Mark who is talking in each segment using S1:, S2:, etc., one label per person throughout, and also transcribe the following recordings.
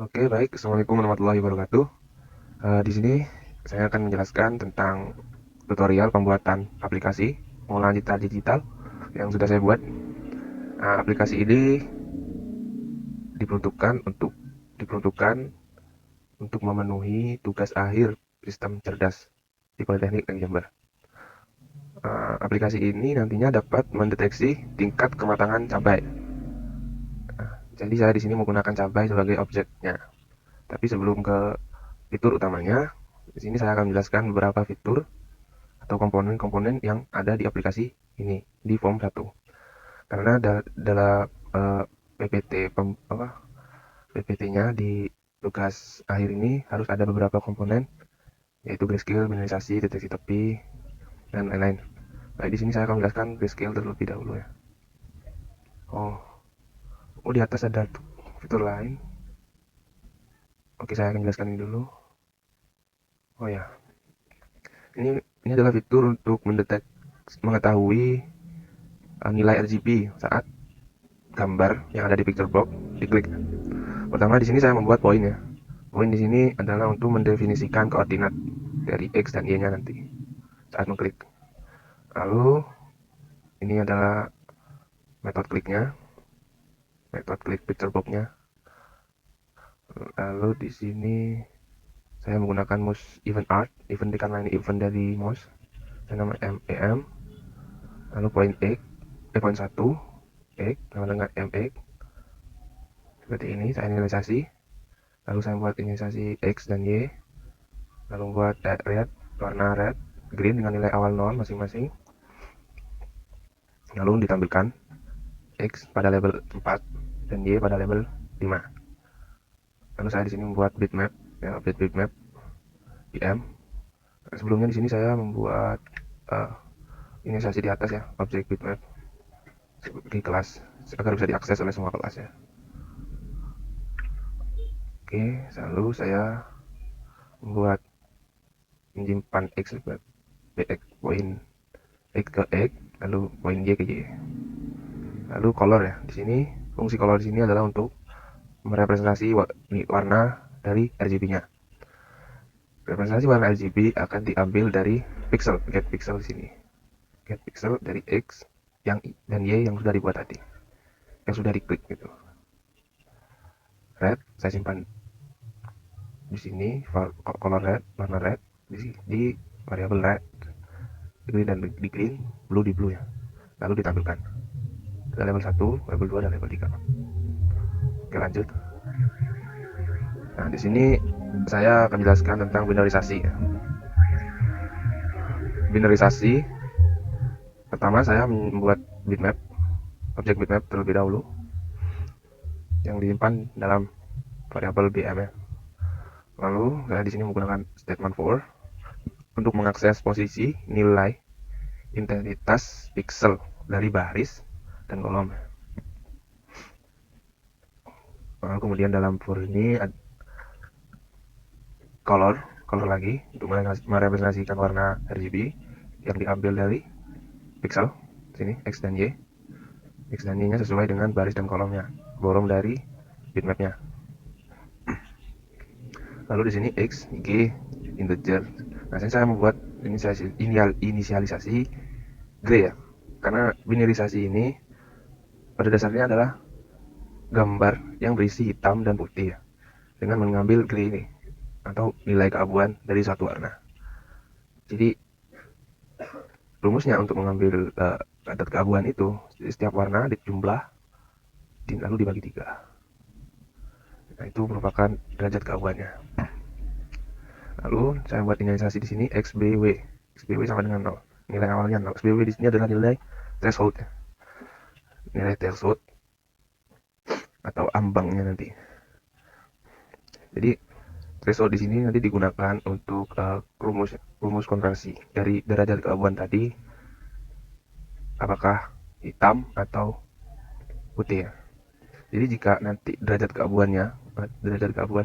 S1: Oke, baik. Assalamualaikum warahmatullahi wabarakatuh. Di sini saya akan menjelaskan tentang tutorial pembuatan aplikasi pengolahan data digital yang sudah saya buat. Aplikasi ini diperuntukkan untuk memenuhi tugas akhir sistem cerdas di Politeknik Negeri Jember. Aplikasi ini nantinya dapat mendeteksi tingkat kematangan cabai. Jadi saya di sini menggunakan cabai sebagai objeknya. Tapi sebelum ke fitur utamanya, di sini saya akan menjelaskan beberapa fitur atau komponen-komponen yang ada di aplikasi ini di form 1. Karena dalam PPT-nya di tugas akhir ini harus ada beberapa komponen, yaitu grayscale, minimalisasi, deteksi tepi, dan lain-lain. Baik, di sini saya akan menjelaskan grayscale terlebih dahulu ya. Oh, di atas ada fitur lain. Oke, saya akan jelaskan ini dulu. Oh ya, ini adalah fitur untuk mengetahui nilai RGB saat gambar yang ada di picture box diklik. Pertama di sini saya membuat poin ya. Poin di sini adalah untuk mendefinisikan koordinat dari X dan Y-nya nanti saat mengklik. Lalu ini adalah metode kliknya, metode klik picture box-nya. Lalu di sini saya menggunakan mouse event art, event karena ini event dari mouse. Saya nama MEM. Lalu poin X, poin 1 X sama dengan MX. Seperti ini saya inisialisasi. Lalu saya buat inisialisasi X dan Y. Lalu buat red, warna red, green dengan nilai awal 0 masing-masing. Lalu ditampilkan X pada label 4 dan Y pada label 5. Lalu saya di sini membuat bitmap, ya, update bitmap PM. Sebelumnya di sini saya membuat inisialisasi di atas ya, objek bitmap di kelas agar bisa diakses oleh semua kelas ya. Oke, lalu saya membuat menyimpan X BX poin X ke X, lalu poin Y ke Y. Lalu color ya. Di sini fungsi color di sini adalah untuk merepresentasi warna dari RGB-nya. Representasi warna RGB akan diambil dari pixel, get pixel di sini. Get pixel dari X dan Y yang sudah dibuat tadi. Yang sudah diklik gitu. Red saya simpan di sini color red, warna red di variabel red. Green dan di green, blue di blue ya. Lalu ditampilkan. Ada level 1, level 2 dan level 3. Oke, lanjut. Nah, di sini saya akan jelaskan tentang binarisasi. Binarisasi, pertama saya membuat bitmap, objek bitmap terlebih dahulu, yang disimpan dalam variabel BM ya. Lalu saya di sini menggunakan statement for untuk mengakses posisi nilai intensitas pixel dari baris dan kolom. Lalu kemudian dalam for ini ada color lagi untuk merepresentasikan warna RGB yang diambil dari pixel sini X dan Y. X dan Y-nya sesuai dengan baris dan kolomnya, borong dari bitmapnya. Lalu di sini X, G, integer. Nah, saya membuat inisialisasi gray ya, karena binarisasi ini pada dasarnya adalah gambar yang berisi hitam dan putih ya, dengan mengambil gray ini atau nilai keabuan dari suatu warna. Jadi rumusnya untuk mengambil kadar keabuan itu, setiap warna dijumlah lalu dibagi 3. Nah, itu merupakan derajat keabuannya. Lalu saya buat inisialisasi di sini XBW. XBW sama dengan 0. Nilai awalnya 0. XBW di sini adalah nilai threshold ya. Nilai threshold atau ambangnya nanti. Jadi threshold di sini nanti digunakan untuk rumus konversi dari derajat keabuan tadi, apakah hitam atau putih ya. Jadi jika nanti derajat keabuan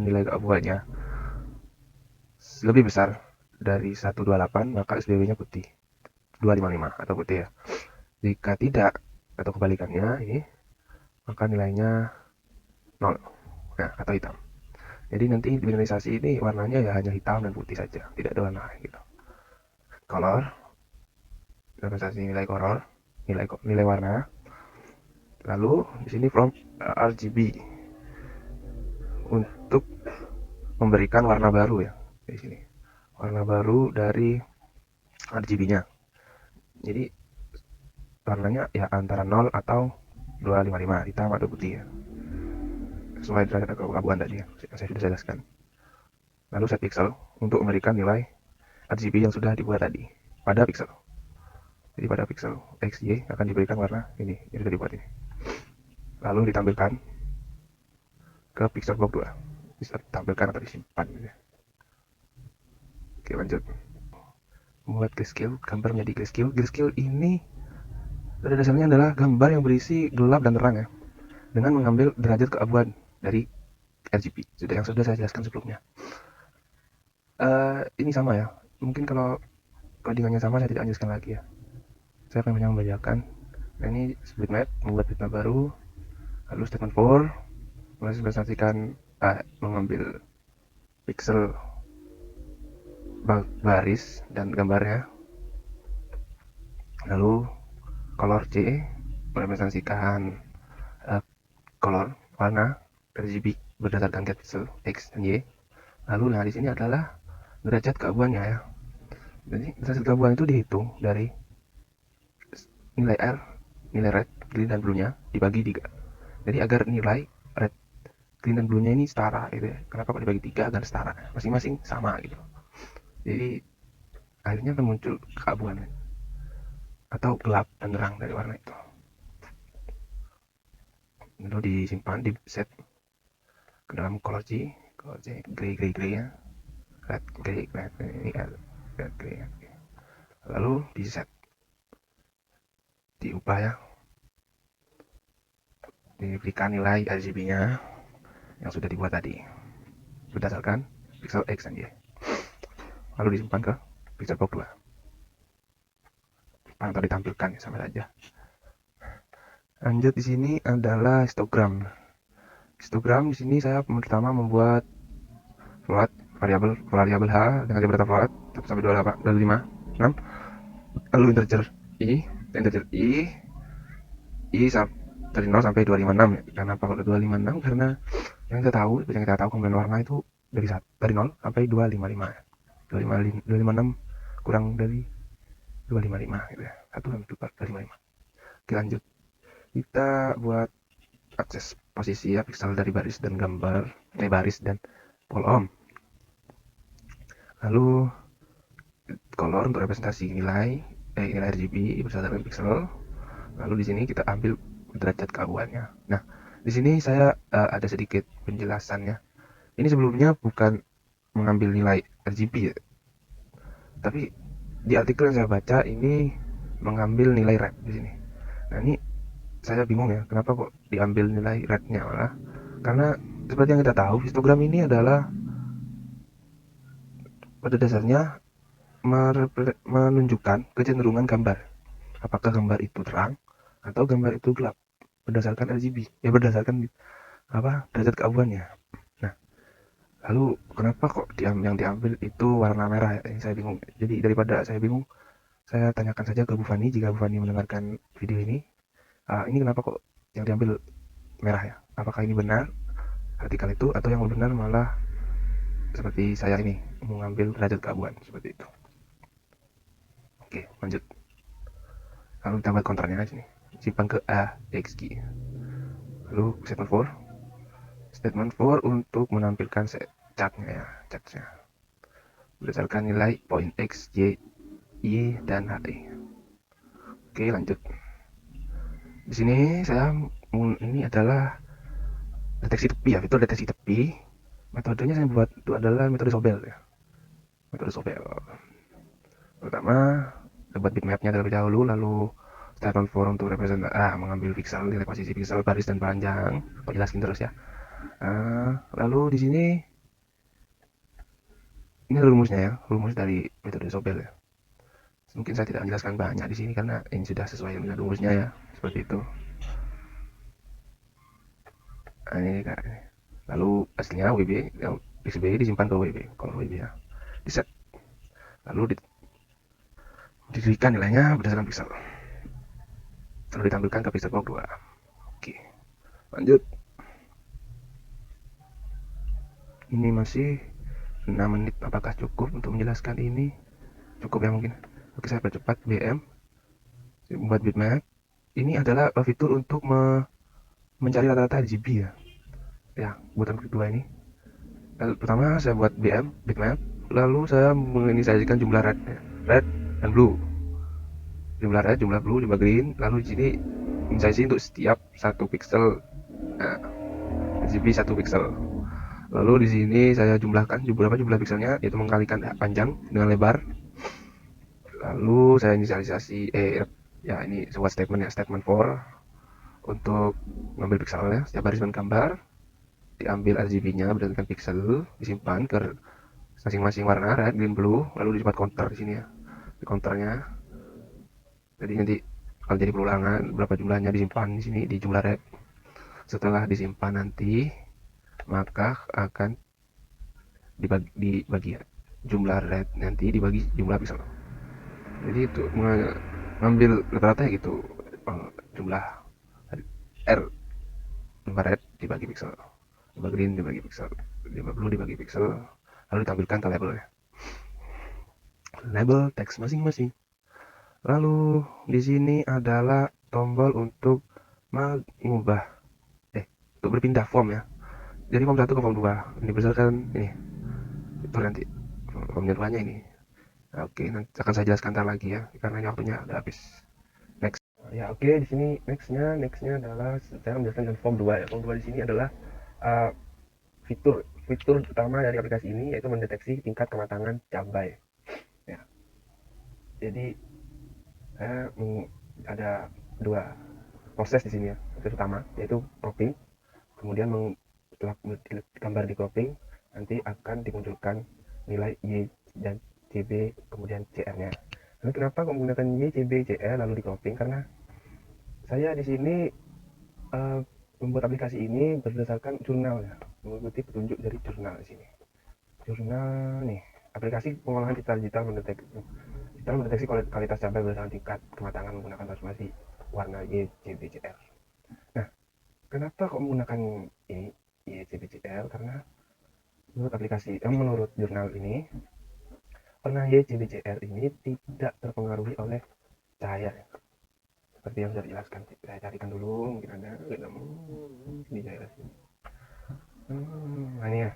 S1: nilai keabuannya lebih besar dari 128, maka SBW-nya putih. 255 atau putih ya. Jika tidak atau kebalikannya ini, maka nilainya 0 nah, atau hitam. Jadi nanti binarisasi ini warnanya ya hanya hitam dan putih saja, tidak ada warna gitu. Color, representasi nilai color, nilai warna. Lalu di sini from RGB untuk memberikan warna baru ya di sini. Warna baru dari RGB-nya. Jadi warnanya ya antara 0 atau 255, hitam atau putih ya. Sesuai derajat keabu-abuan tadi ya, saya sudah jelaskan. Lalu set pixel untuk memberikan nilai RGB yang sudah dibuat tadi pada pixel. Jadi pada pixel XY akan diberikan warna ini yang sudah dibuat ini. Lalu ditampilkan ke pixel box 2. Bisa ditampilkan atau disimpan gitu ya. Oke, lanjut. Membuat grayscale, gambar menjadi grayscale. Grayscale ini pada dasarnya adalah gambar yang berisi gelap dan terang ya, dengan mengambil derajat keabuan dari RGB yang sudah saya jelaskan sebelumnya. Ini sama ya, mungkin kalau codingannya sama saya tidak jelaskan lagi ya, saya akan hanya membacakan. Nah, ini bitmap, membuat bitmap baru. Lalu statement for merepresentasikan mengambil pixel baris dan gambarnya. Lalu color C merepresentasikan color warna RGB berdasarkan pixel X dan Y. Lalu nah di sini adalah derajat keabuannya ya. Jadi derajat keabuan itu dihitung dari nilai R, nilai red, green dan blue-nya dibagi 3. Jadi agar nilai red, green dan blue-nya ini setara gitu ya. Kenapa kok dibagi 3? Agar setara, masing-masing sama gitu. Jadi akhirnya akan muncul keabuan atau gelap dan terang dari warna itu. Lalu disimpan, di set ke dalam color G, gray ya, red, ini red, gray. Lalu di set, diubah ya, diberikan nilai RGB-nya yang sudah dibuat tadi berdasarkan pixel X dan Y. Lalu disimpan ke pixel box 2 atau ditampilkan ya, sama saja. Lanjut di sini adalah histogram. Histogram di sini saya pertama membuat float variabel H dengan jumlah float 1 sampai 28, 25, 6. Lalu integer I dari 0 sampai 256 ya. Kenapa kalau 256? Karena yang kita tahu kemudian warna itu dari 0 sampai 255 ya. 256 kurang dari 255 gitu ya. 1 sampai 255. Oke, lanjut. Kita buat akses posisi ya, pixel dari baris dan gambar, baris dan kolom. Lalu color untuk representasi nilai RGB berdasarkan pixel. Lalu di sini kita ambil derajat keabuannya. Nah, di sini saya ada sedikit penjelasannya. Ini sebelumnya bukan mengambil nilai RGB ya, tapi di artikel yang saya baca ini mengambil nilai red di sini. Nah, ini saya bingung ya, kenapa kok diambil nilai rednya malah? Karena seperti yang kita tahu, histogram ini adalah pada dasarnya menunjukkan kecenderungan gambar. Apakah gambar itu terang atau gambar itu gelap berdasarkan RGB, ya berdasarkan derajat keabuannya. Nah, lalu kenapa kok yang diambil itu warna merah ya? Ini saya bingung. Jadi daripada saya bingung, saya tanyakan saja ke Bu Fani jika Bu Fani mendengarkan video ini. Ini kenapa kok yang diambil merah ya? Apakah ini benar artikel itu, atau yang benar malah seperti saya ini mengambil derajat keabuan seperti itu? Oke, lanjut. Lalu kita buat counternya aja nih. Simpan ke AXG. Lalu statement for untuk menampilkan catnya ya, catnya berdasarkan nilai poin X, Y, Y dan H. Oke, lanjut. Di sini ini adalah deteksi tepi ya, fitur deteksi tepi. Metodenya saya buat itu adalah metode Sobel ya. Metode Sobel. Pertama, buat bitmapnya terlebih dahulu, lalu statement for untuk mengambil pixel, nilai posisi pixel, baris dan panjang. Jelasin terus ya. Lalu di sini ini rumusnya ya, rumus dari metode Sobel ya. Mungkin saya tidak menjelaskan banyak di sini karena ini sudah sesuai dengan rumusnya ya, seperti itu. Ini lalu aslinya WB yang PCB disimpan ke WB, kalau WB ya di set, lalu didirikan nilainya berdasarkan pixel, lalu ditampilkan ke pixel box 2. Oke, lanjut. Ini masih 6 menit, apakah cukup untuk menjelaskan ini? Cukup ya mungkin. Oke, saya percepat. BM buat bitmap ini adalah fitur untuk mencari rata-rata RGB ya. Ya, buatan kedua ini. Lalu, pertama saya buat BM bitmap, lalu saya menginisiasikan jumlah red dan blue. Jumlah red, jumlah blue, jumlah green, lalu di sini inisiasi untuk setiap satu pixel. Nah, RGB 1 pixel. Lalu di sini saya jumlahkan berapa jumlah pixelnya, yaitu mengkalikan panjang dengan lebar. Lalu saya inisialisasi ya ini sebuah statement ya, statement for untuk mengambil pixelnya. Setiap barisan gambar diambil RGB-nya berdasarkan pixel, disimpan ke masing-masing warna red, green, blue, lalu dibuat counter di sini ya. Di counternya. Jadi nanti kalau jadi perulangan berapa jumlahnya disimpan di sini di jumlah red. Setelah disimpan nanti maka akan dibagi ya. Jumlah red nanti dibagi jumlah pixel. Jadi itu mengambil rata-rata ya gitu, jumlah R, jumlah red dibagi pixel, jumlah green dibagi pixel, jumlah blue dibagi pixel, lalu ditampilkan ke labelnya, label teks masing-masing. Lalu di sini adalah tombol untuk mengubah untuk berpindah form ya, jadi form 1 ke form 2 ini berdasarkan ini itu nanti formnya 2 nya ini. Oke, nanti akan saya jelaskan ntar lagi ya, karena ini waktunya udah habis. Next. Ya oke, di sini nextnya adalah saya menjelaskan tentang form 2 ya. Form 2 di sini adalah uh, fitur utama dari aplikasi ini, yaitu mendeteksi tingkat kematangan cabai. Ya. Jadi saya ada 2 proses di sini ya. Proses utama yaitu cropping. Kemudian setelah gambar di cropping, nanti akan dimunculkan nilai Y dan CB kemudian CR-nya. Lalu kenapa menggunakan Y, CB, CR lalu di cropping? Karena saya di sini membuat aplikasi ini berdasarkan jurnal ya, mengikuti petunjuk dari jurnal di sini. Jurnal nih, aplikasi pengolahan digital mendeteksi kualitas cabai berdasarkan tingkat kematangan menggunakan transformasi warna Y, CB, CR. Nah, kenapa kok menggunakan ini Y, CB, CR? Karena menurut jurnal ini, warna Y, CB, CR ini tidak terpengaruhi oleh cahaya. Seperti yang sudah dijelaskan, saya carikan dulu, mungkin ada di daerah sini. Nah ini ya,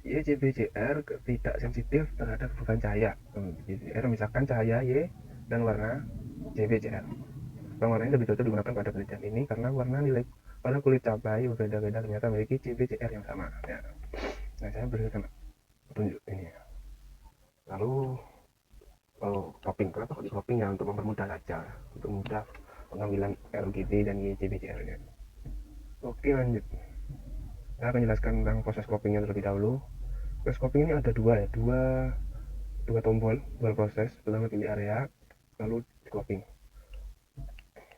S1: YCBCR tidak sensitif terhadap perubahan cahaya. YCBCR misalkan cahaya Y dan warna CBCR. Warna ini lebih cocok digunakan pada penelitian ini karena warna kulit cabai berbeda-beda ternyata memiliki CBCR yang sama. Ya. Nah, saya berikan petunjuk ini. Lalu cropping, kenapa kok di cropping ya, untuk mempermudah saja, untuk mudah pengambilan RGB dan YCBCR-nya. Oke, lanjut. Saya akan jelaskan tentang proses croppingnya terlebih dahulu. Proses cropping ini ada dua tombol, dua proses. Pertama pilih area, lalu cropping.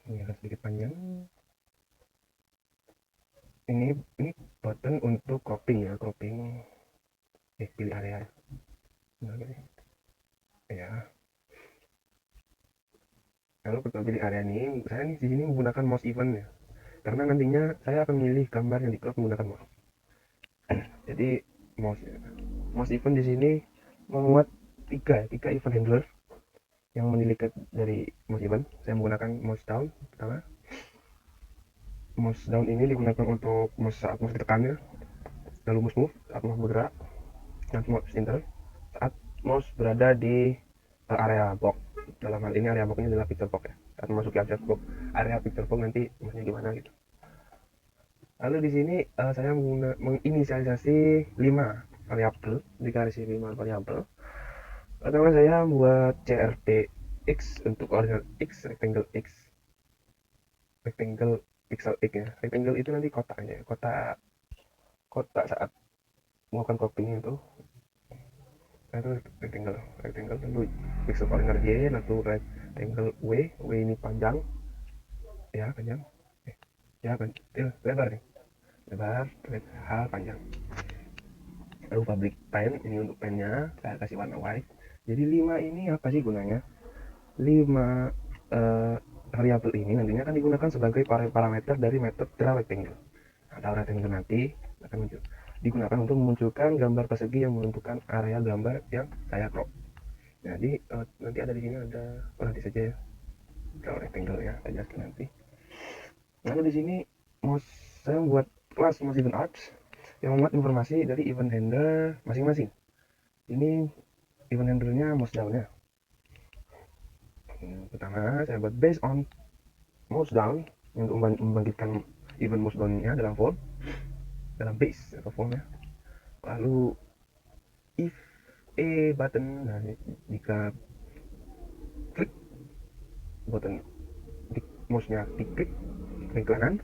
S1: Ini agak sedikit panjang. Ini button untuk cropping ya, cropping. Pilih area. Ya. Lalu pertama pilih area ini, saya di sini menggunakan mouse event ya, karena nantinya saya akan memilih gambar yang di crop menggunakan mouse. Jadi mouse event di sini memuat tiga event handler yang menilik dari mouse event. Saya menggunakan mouse down pertama. Mouse down ini digunakan untuk saat mouse ditekan ya, lalu mouse move saat mouse bergerak, dan mouse enter saat mouse berada di area box. Dalam hal ini area box ini adalah pixel box ya. Saat memasuki area pixel box nanti mouse-nya gimana gitu. Lalu di sini saya menginisialisasi 5 variabel, dikasih 5 variabel. Pertama saya buat CRT X untuk koordinat X, rectangle pixel X ya. Rectangle itu nanti kotaknya, kotak saat melakukan cropping itu. Itu rectangle lalu pixel koordinat Y, lalu rectangle W ini panjang ya, lebar nih. lebar, panjang. Lalu public pen, ini untuk pennya saya kasih warna white. Jadi 5 ini apa sih gunanya? 5 variabel ini nantinya akan digunakan sebagai parameter dari metode draw rectangle. Nah, draw rectangle nanti akan digunakan untuk memunculkan gambar persegi yang menentukan area gambar yang saya crop. Jadi nanti ada di sini ada nanti saja ya draw rectangle ya, saya jelaskan nanti. Lalu di sini saya membuat kelas mouse event arts yang memuat informasi dari event handler masing-masing. Ini event handlernya mouse down-nya. Pertama saya buat based on mouse down untuk membangkitkan event mouse down-nya dalam base atau form ya. Lalu if a button, nah jika klik button mouse-nya diklik ke kanan,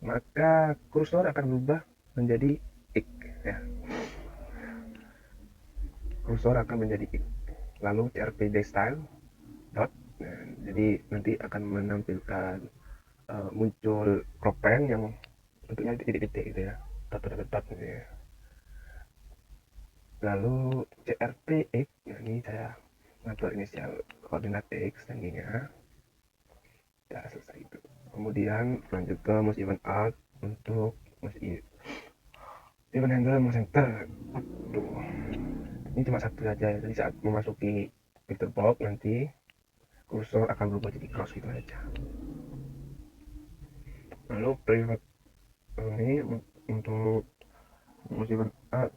S1: maka kursor akan berubah menjadi X ya. Kursor akan menjadi X. Lalu CRPD style dot. Nah, jadi nanti akan menampilkan muncul crop pen yang bentuknya titik-titik gitu ya. Dot gitu ya. Lalu CRPX, nah ini saya ngatur inisial koordinat X tingginya. Ya selesai itu. Kemudian lanjut ke mouse event alt untuk mouse event handle mouse center. Tuh. Ini cuma satu saja ya. Jadi saat memasuki picture box nanti kursor akan berubah jadi cross gitu aja. Lalu private ini untuk mouse event alt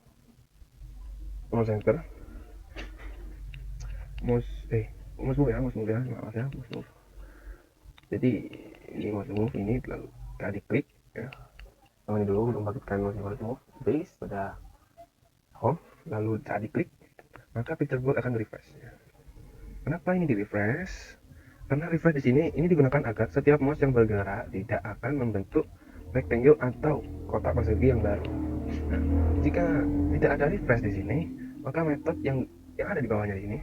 S1: mouse center. Mouse move ya, maaf ya, mouse move. Jadi ini mouse move ini lalu kita diklik ya. Ini dulu untuk membangkitkan mouse move base pada home, lalu saat diklik maka picture box akan refresh ya. Kenapa ini di refresh? Karena refresh di sini ini digunakan agar setiap mouse yang bergerak tidak akan membentuk rectangle atau kotak persegi yang baru. Nah, jika tidak ada refresh di sini, maka metode yang ada di bawahnya di sini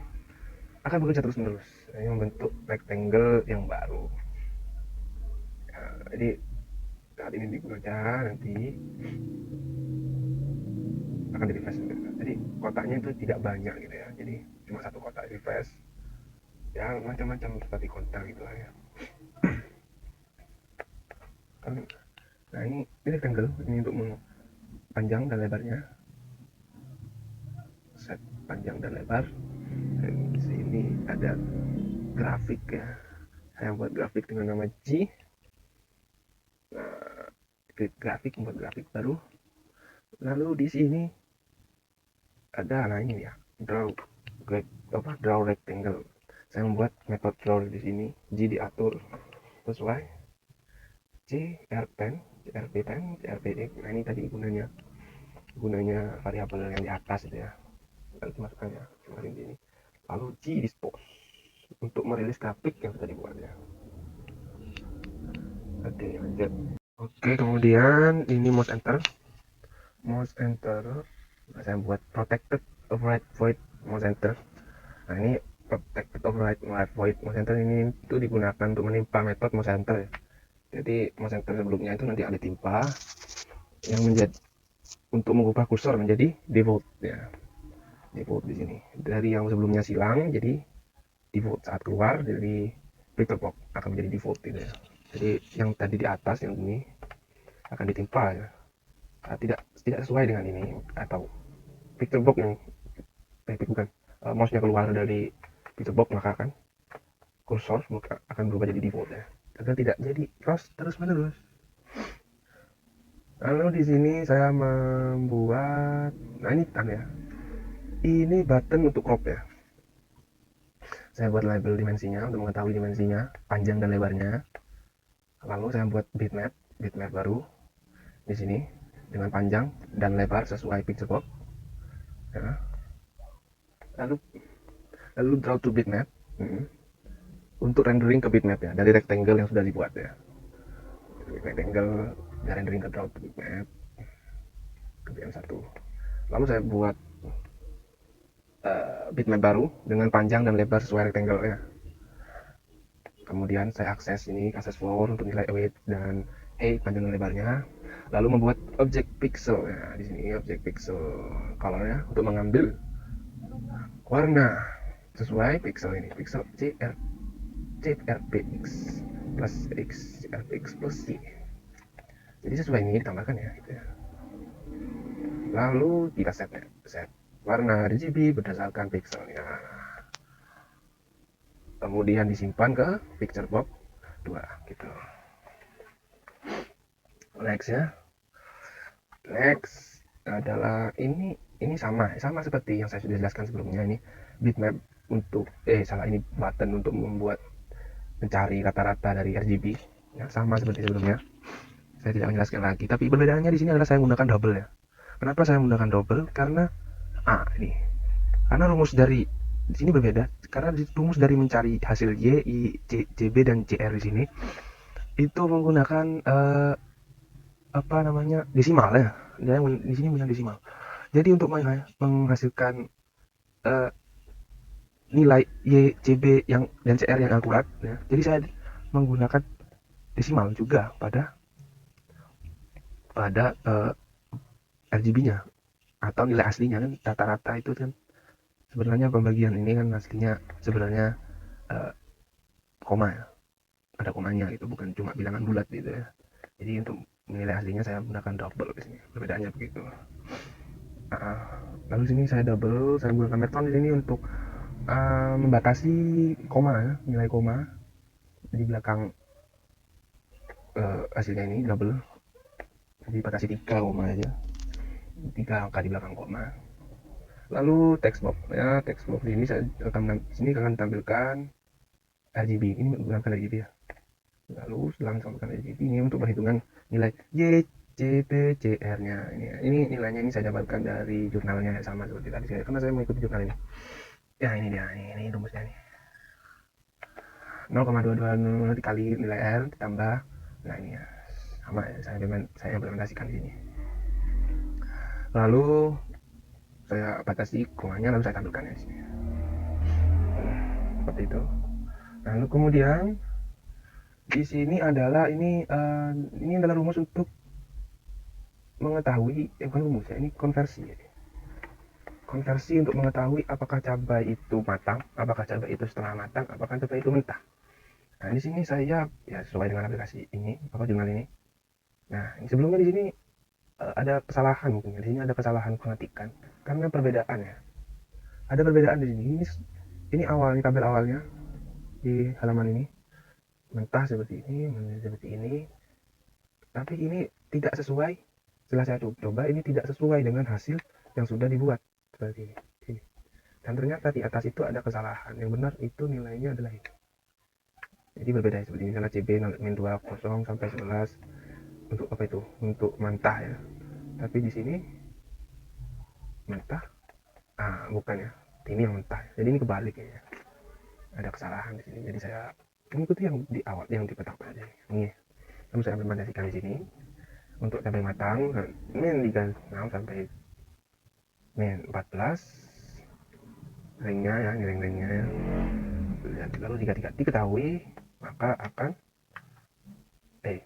S1: akan bekerja terus-menerus yang membentuk rectangle yang baru. Ya, jadi saat ini bekerja nanti akan di refresh. Jadi kotaknya itu tidak banyak gitu ya. Jadi cuma satu kotak refresh. Ya macam-macam seperti kotak gitu lah ya. Nah ini rectangle ini untuk panjang dan lebarnya. Set panjang dan lebar. Dan di sini ada grafik ya. Saya buat grafik dengan nama G. Nah, klik grafik, membuat grafik baru. Lalu di sini ada ini ya, draw rectangle. Saya membuat metode draw di sini. G diatur sesuai CRPen, CRPX. Nah ini tadi gunanya variabel yang di atas itu ya. Lalu dimasukkannya di sini. Lalu G dispose untuk merilis grafik yang sudah dibuat ya. Oke lanjut. Oke kemudian ini mouse enter. Nah, saya buat protected override void mouse enter. Nah ini protected override void mouse enter ini itu digunakan untuk menimpa metode mouse enter ya. Jadi mouse enter sebelumnya itu nanti ada timpa yang menjadi untuk mengubah kursor menjadi default ya. Default di sini dari yang sebelumnya silang jadi default saat keluar dari picture box akan menjadi default gitu ya. Jadi yang tadi di atas yang ini akan ditimpa ya. Nah, tidak sesuai dengan ini atau picture box yang bukan mouse-nya keluar dari picture box maka akan kursor akan berubah jadi default ya agar tidak jadi cross terus menerus. Lalu di sini saya membuat ini ya, ini button untuk crop ya. Saya buat label dimensinya untuk mengetahui dimensinya panjang dan lebarnya. Lalu saya buat bitmap baru di sini dengan panjang dan lebar sesuai picture box ya. Lalu draw to bitmap untuk rendering ke bitmap ya dari rectangle yang sudah dibuat ya. Rectangle dan rendering ke draw to bitmap kemudian satu. Lalu saya buat bitmap baru dengan panjang dan lebar sesuai rectangle ya. Kemudian saya akses floor untuk nilai width dan height panjang dan lebarnya. Lalu membuat objek pixel. Nah, di sini objek pixel colornya untuk mengambil warna sesuai pixel ini. Pixel CRPX plus X, CRPX plus Y. Jadi sesuai ini ditambahkan ya, gitu ya. Lalu kita set warna RGB berdasarkan pixelnya. Kemudian disimpan ke picture box 2 gitu. Next ya. Next adalah ini sama seperti yang saya sudah jelaskan sebelumnya. Ini bitmap untuk ini button untuk membuat mencari rata-rata dari RGB ya, sama seperti sebelumnya. Saya tidak menjelaskan lagi, tapi perbedaannya di sini adalah saya menggunakan double ya. Kenapa saya menggunakan double? Karena karena rumus dari di sini berbeda. Karena rumus dari mencari hasil Y, I, C, CB dan CR di sini itu menggunakan desimal ya. Dia di sini punya desimal. Jadi untuk menghasilkan nilai Y, CB dan CR yang akurat ya, jadi saya menggunakan desimal juga pada RGB-nya atau nilai aslinya. Kan rata-rata itu kan sebenarnya pembagian ini kan aslinya sebenarnya koma ya, ada komanya gitu, bukan cuma bilangan bulat gitu ya. Jadi untuk nilai aslinya saya menggunakan double di sini, perbedaannya begitu. Lalu sini saya menggunakan metron di sini untuk membatasi koma ya, nilai koma di belakang hasilnya ini double. Jadi batasi 3 koma aja, 3 angka di belakang koma. Lalu text box ya, text box ini akan tampilkan RGB, ini menggunakan RGB ya. Lalu setelah menambahkan RGB ini untuk perhitungan nilai Y, CB, CR-nya. Ini nilainya ini saya dapatkan dari jurnalnya sama seperti tadi karena saya mengikuti jurnal ini. Ya ini dia, ini rumusnya nih. 0,220 dikali nilai R ditambah, nah ini ya sama ya, saya implementasikan di sini. Lalu saya batasi komanya, lalu saya tampilkan ya di sini. Seperti itu. Lalu kemudian di sini adalah ini adalah rumus untuk mengetahui bukan rumus ya, ini konversi ya. Konversi untuk mengetahui apakah cabai itu matang, apakah cabai itu setengah matang, apakah cabai itu mentah. Nah, di sini saya ya sesuai dengan aplikasi ini, jurnal ini. Nah, sebelumnya di sini ada kesalahan mungkin. Di sini ada kesalahan pengetikan karena perbedaan ya. Ada perbedaan di sini. Ini tabel awalnya di halaman ini. Mentah seperti ini, seperti ini. Tapi ini tidak sesuai. Setelah saya coba, ini tidak sesuai dengan hasil yang sudah dibuat seperti ini. Dan ternyata di atas itu ada kesalahan. Yang benar itu nilainya adalah ini. Jadi berbeda seperti ini. Misalnya CB 20 sampai 11 untuk apa itu? Untuk mentah ya. Tapi di sini mentah. Bukan ya. Ini yang mentah. Jadi ini kebalik ya. Ada kesalahan di sini. Jadi saya mengikuti yang di awal, yang di petak aja. Ini. Lalu saya implementasikan di sini. Untuk cabai matang, min 36 sampai min 14 ringnya ya, ini ring-ringnya ya. Lalu jika tidak diketahui, maka akan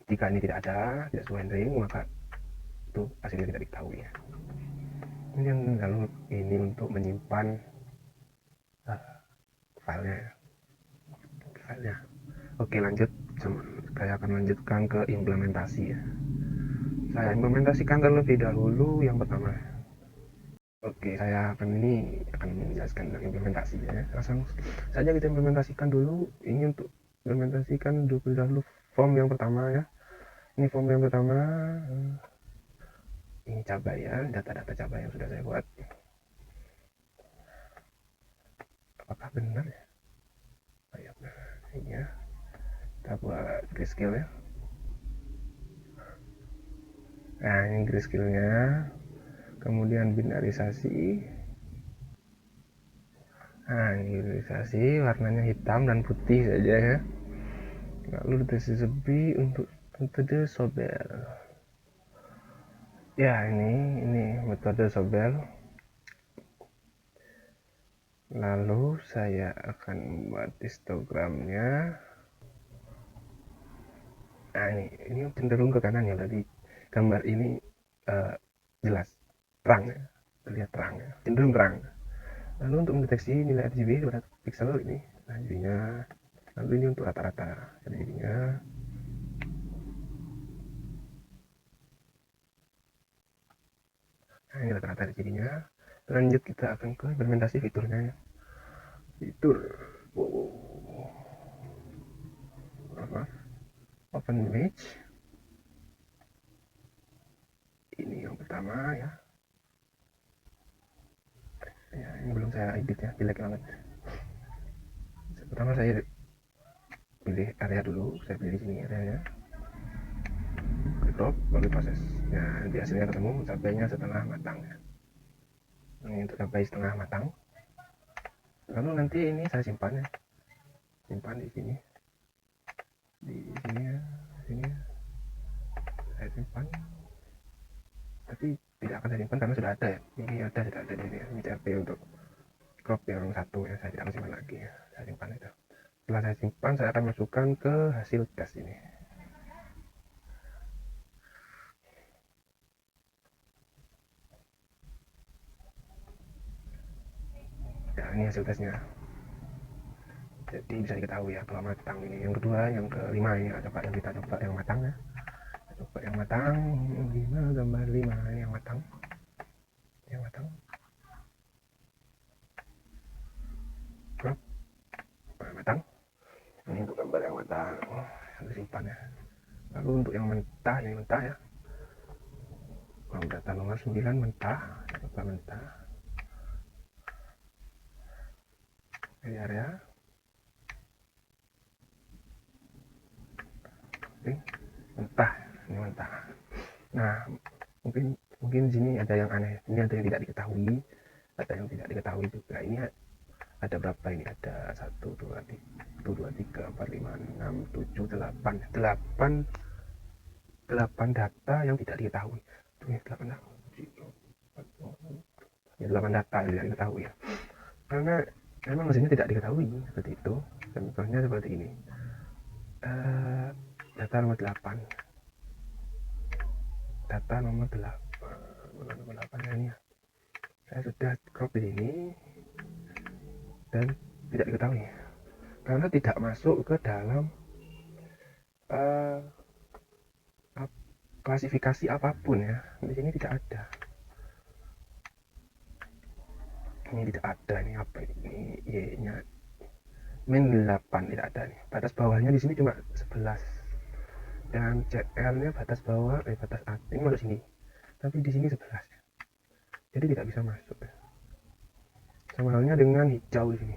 S1: jika ini tidak ada, tidak sesuai ring, maka itu hasilnya tidak diketahui ya. Kemudian lalu ini untuk menyimpan filenya. Oke, lanjut. Saya akan lanjutkan ke implementasi ya. Saya implementasikan terlebih dahulu yang pertama. Oke, saya akan menjelaskan tentang implementasinya ya. Langsung saja kita implementasikan dulu. Ini untuk implementasikan dahulu form yang pertama ya. Ini form yang pertama. Ini cabai ya, data-data cabai yang sudah saya buat. Apakah benar ya? Ayo, ini ya. Kita buat grayscale ya. Nah, ini grayscale-nya. Kemudian binarisasi. Nah, ini binarisasi, warnanya hitam dan putih saja ya. Lalu disebut untuk metode Sobel. Ya, ini metode Sobel. Lalu saya akan membuat histogramnya. Nah, ini cenderung ke kanan ya, berarti gambar ini jelas, terang ya, terlihat terang ya, cenderung terang. Lalu untuk mendeteksi nilai RGB pada pixel ini RGB-nya, lalu ini untuk rata-rata RGB-nya. Nah, ini rata-rata RGB-nya. Lanjut kita akan ke implementasi fiturnya ya. Fitur open image. Ini yang pertama ya. Ya, ini belum saya edit ya, jelek banget. Pertama saya pilih area dulu, saya pilih sini areanya, crop, lalu proses. Nah, nanti hasilnya ketemu cabainya setengah matang ya. Ini untuk cabai setengah matang. Lalu nanti ini saya simpan ya, simpan di sini ya, sini ya. Saya simpan, tapi tidak akan saya simpan karena sudah ada ya. Ini sudah ada di sini ya. Ini CRP untuk crop yang satu ya, saya tidak akan simpan lagi ya. Saya simpan itu. Setelah saya simpan, saya akan masukkan ke hasil tes ini. Ya, ini hasil tesnya. Jadi bisa diketahui ya kalau matang ini. Yang kedua, yang kelima ini coba yang kita coba yang matang ya. Coba yang matang, 5 gambar 5 ini yang matang. Yang matang. Crop. Matang. Ini untuk gambar yang matang. Yang disimpan ya. Lalu untuk yang mentah, ini mentah ya. Data nomor 9 mentah. Coba mentah. Ini area. Mentah, ini mentah. Nah, mungkin di sini ada yang aneh. Ini ada yang tidak diketahui, ada yang tidak diketahui juga. Ini ada berapa ini? Ada 1, 2, 3, 4, 5, 6, 7, 8. 8 data yang tidak diketahui. Ini 8 data. Ya, 8 data yang tidak diketahui ya. Karena memang mesinnya tidak diketahui seperti itu. Contohnya seperti ini. Data nomor 8. Data nomor 8 ini ya. Saya sudah crop di sini dan tidak diketahui karena tidak masuk ke dalam klasifikasi apapun ya. Di sini tidak ada. Ini tidak ada, ini apa ini? Y-nya min 8 tidak ada nih. Batas bawahnya di sini cuma 11. Dan CL-nya batas bawah, batas atas ini masuk sini. Tapi di sini 11. Jadi tidak bisa masuk. Sama halnya dengan hijau di sini.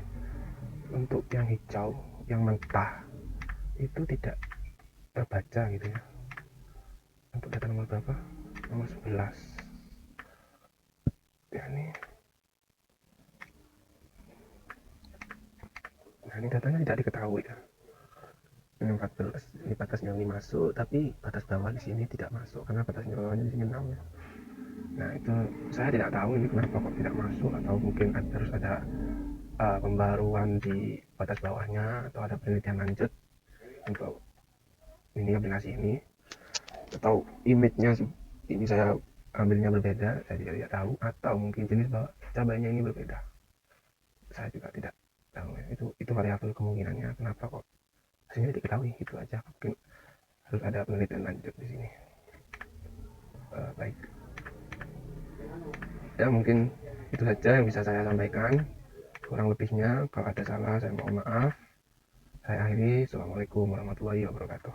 S1: Untuk yang hijau, yang mentah itu tidak terbaca gitu ya. Untuk data nomor berapa? Nomor 11. Ya ini. Nah, ini datanya tidak diketahui ya. Ini 14. Ini batasnya ini masuk, tapi batas bawah di sini tidak masuk karena batasnya bawahnya di sini 6 ya. Nah, itu saya tidak tahu ini kenapa kok tidak masuk, atau mungkin harus ada pembaruan di batas bawahnya, atau ada penelitian lanjut untuk ini aplikasi ini, atau image-nya ini saya ambilnya berbeda, saya tidak tahu, atau mungkin jenis cabainya ini berbeda, saya juga tidak tahu ya. Itu variabel kemungkinannya kenapa kok hasilnya tidak diketahui, itu aja. Mungkin harus ada penelitian lanjut di sini. Baik ya, mungkin itu saja yang bisa saya sampaikan. Kurang lebihnya kalau ada salah saya mohon maaf. Saya akhiri. Assalamualaikum warahmatullahi wabarakatuh.